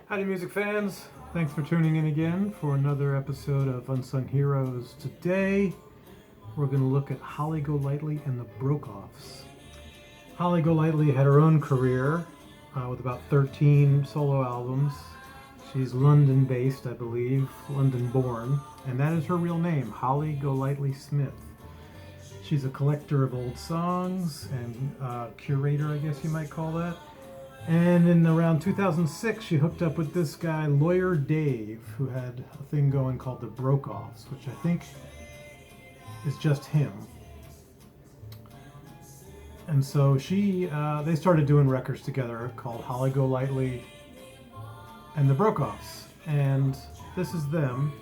Howdy music fans, thanks for tuning in again for another episode of Unsung Heroes. Today we're going to look at Holly Golightly and the Brokeoffs. Holly Golightly had her own career with about 13 solo albums. She's London based, I believe, London born, and that is her real name, Holly Golightly Smith. She's a collector of old songs and curator, I guess you might call that. And in around 2006, she hooked up with this guy, Lawyer Dave, who had a thing going called the Brokeoffs, which I think is just him. And so they started doing records together called Holly Golightly and the Brokeoffs. And this is them.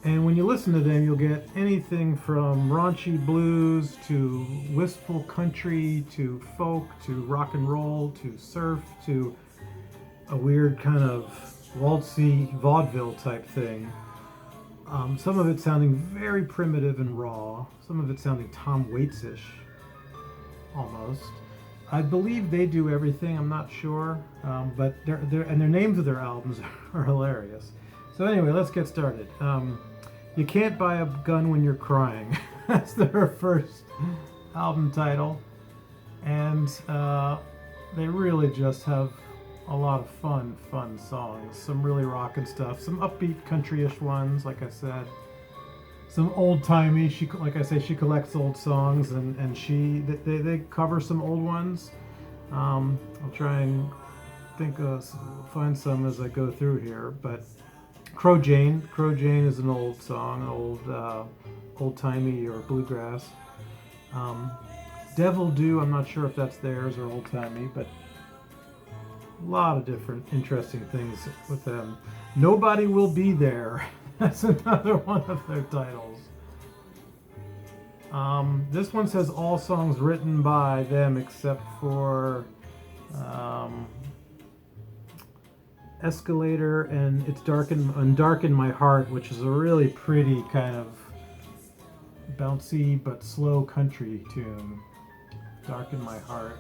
And when you listen to them, you'll get anything from raunchy blues to wistful country to folk to rock and roll to surf to a weird kind of waltzy vaudeville type thing. Some of it sounding very primitive and raw. Some of it sounding Tom Waits-ish, almost. I believe they do everything. I'm not sure, but their names of their albums are hilarious. So anyway, let's get started. You Can't Buy a Gun When You're Crying. That's their first album title. And they really just have a lot of fun songs. Some really rockin' stuff. Some upbeat country-ish ones, like I said. Some old-timey. Like I say, she collects old songs, and they cover some old ones. I'll try and find some as I go through here, but Crow Jane is an old song, old-timey or bluegrass. Devil Do, I'm not sure if that's theirs or old-timey, but a lot of different interesting things with them. Nobody Will Be There, that's another one of their titles. This one says all songs written by them except for Escalator and It's Darken My Heart, which is a really pretty kind of bouncy but slow country tune. Darken My Heart.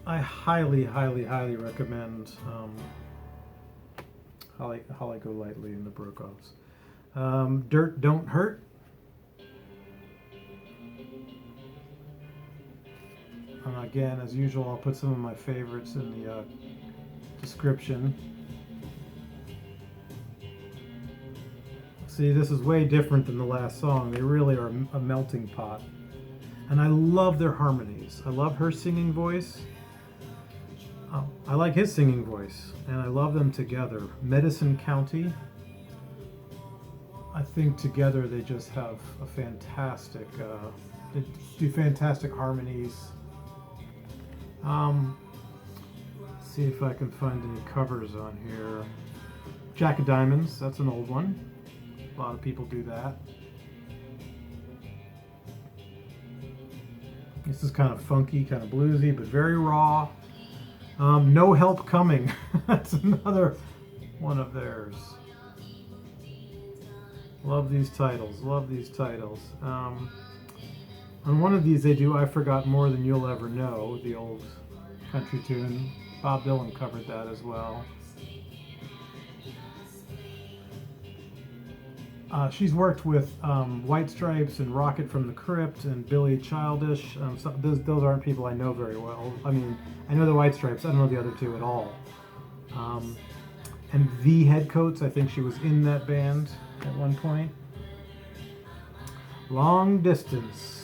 I highly recommend Holly Golightly and the Brokeoffs. Dirt Don't Hurt. Again, as usual, I'll put some of my favorites in the description. See, this is way different than the last song. They really are a melting pot. And I love their harmonies. I love her singing voice. I like his singing voice. And I love them together. Medicine County. I think together they just have a fantastic, they do fantastic harmonies. See if I can find any covers on here. Jack of Diamonds, that's an old one. A lot of people do that. This is kind of funky, kind of bluesy, but very raw. No Help Coming, that's another one of theirs. Love these titles. On one of these they do I Forgot More Than You'll Ever Know, the old country tune. Bob Dylan covered that as well. She's worked with White Stripes and Rocket from the Crypt and Billy Childish. Those aren't people I know very well. I mean, I know the White Stripes, I don't know the other two at all. And The Headcoats, I think she was in that band at one point. Long Distance.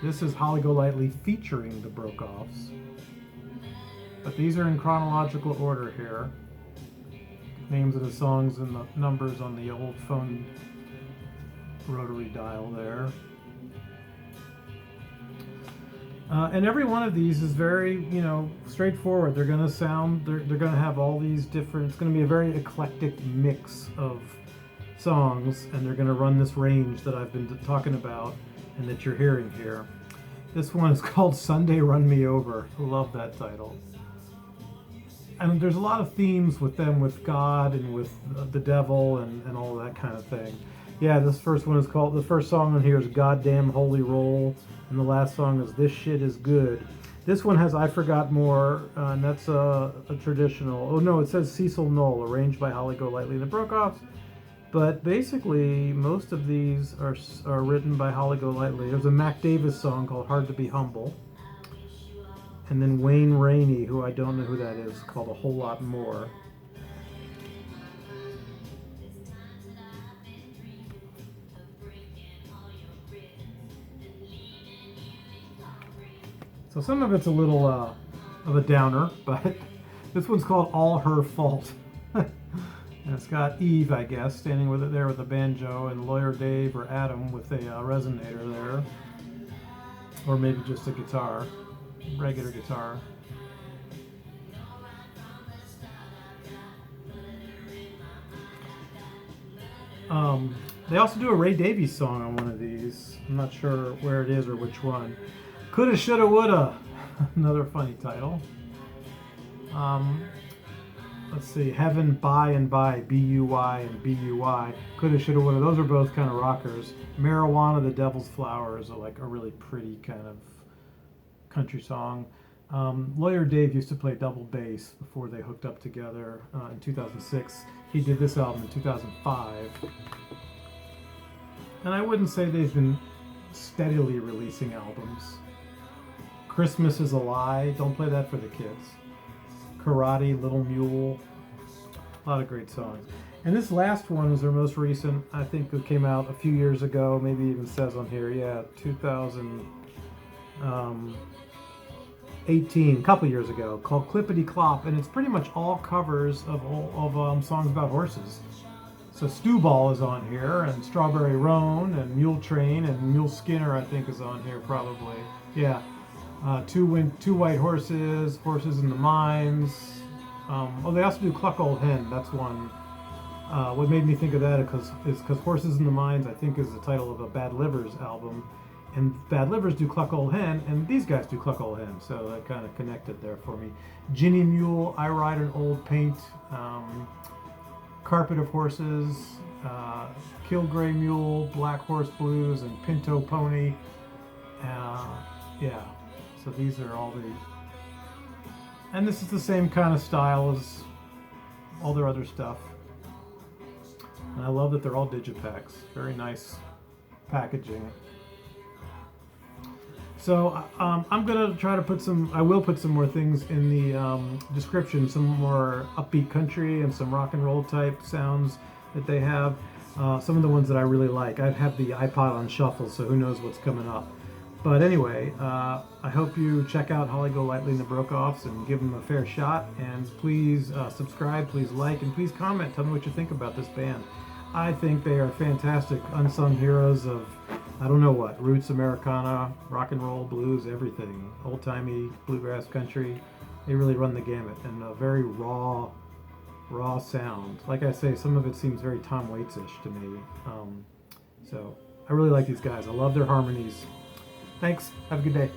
This is Holly Golightly featuring the Brokeoffs. But these are in chronological order here. Names of the songs and the numbers on the old phone rotary dial there. And every one of these is very, straightforward. They're going to have all these different, it's going to be a very eclectic mix of songs, and they're going to run this range that I've been talking about and that you're hearing here. This one is called Sunday Run Me Over. Love that title. And there's a lot of themes with them, with God and with the devil and all that kind of thing. Yeah, this first one is called, the first song on here is Goddamn Holy Roll, and the last song is This Shit Is Good. This one has I Forgot More, and that's a traditional. Oh no, it says Cecil Knoll, arranged by Holly Golightly and the Brokeoffs. But basically, most of these are written by Holly Golightly. There's a Mac Davis song called Hard to Be Humble. And then Wayne Rainey, who I don't know who that is, called A Whole Lot More. So some of it's a little of a downer, but this one's called All Her Fault. And it's got Eve, I guess, standing with it there with a banjo, and Lawyer Dave or Adam with a resonator there. Or maybe just a guitar, regular guitar. They also do a Ray Davies song on one of these. I'm not sure where it is or which one. Coulda, shoulda, woulda. Another funny title. Let's see, Heaven by and by, B-U-Y and B-U-Y. Coulda, shoulda, woulda. Those are both kind of rockers. Marijuana, the Devil's Flower is like a really pretty kind of country song. Lawyer Dave used to play double bass before they hooked up together in 2006. He did this album in 2005. And I wouldn't say they've been steadily releasing albums. Christmas is a Lie, don't play that for the kids. Karate, Little Mule, a lot of great songs. And this last one is their most recent. I think it came out a few years ago, maybe even says on here, yeah, 2018, a couple years ago, called Clippity Clop, and it's pretty much all covers of songs about horses. So Stew Ball is on here, and Strawberry Roan, and Mule Train, and Mule Skinner, I think, is on here probably. Yeah. Two White Horses, Horses in the Mines. They also do Cluck Old Hen. That's one. What made me think of that is because Horses in the Mines, I think, is the title of a Bad Livers album. And Bad Livers do Cluck Old Hen, and these guys do Cluck Old Hen. So that kind of connected there for me. Ginny Mule, I Ride an Old Paint, Carpet of Horses, Kilgray Mule, Black Horse Blues, and Pinto Pony. Yeah. So these are all and this is the same kind of style as all their other stuff. And I love that they're all digipacks. Very nice packaging. So I'm gonna try to I will put some more things in the description, some more upbeat country and some rock and roll type sounds that they have. Some of the ones that I really like. I have the iPod on shuffle, so who knows what's coming up. But anyway, I hope you check out Holly Golightly and the Brokeoffs and give them a fair shot. And please subscribe, please like, and please comment. Tell me what you think about this band. I think they are fantastic, unsung heroes of, I don't know what, roots, Americana, rock and roll, blues, everything. Old-timey, bluegrass country. They really run the gamut. And a very raw sound. Like I say, some of it seems very Tom Waits-ish to me. So I really like these guys. I love their harmonies. Thanks. Have a good day.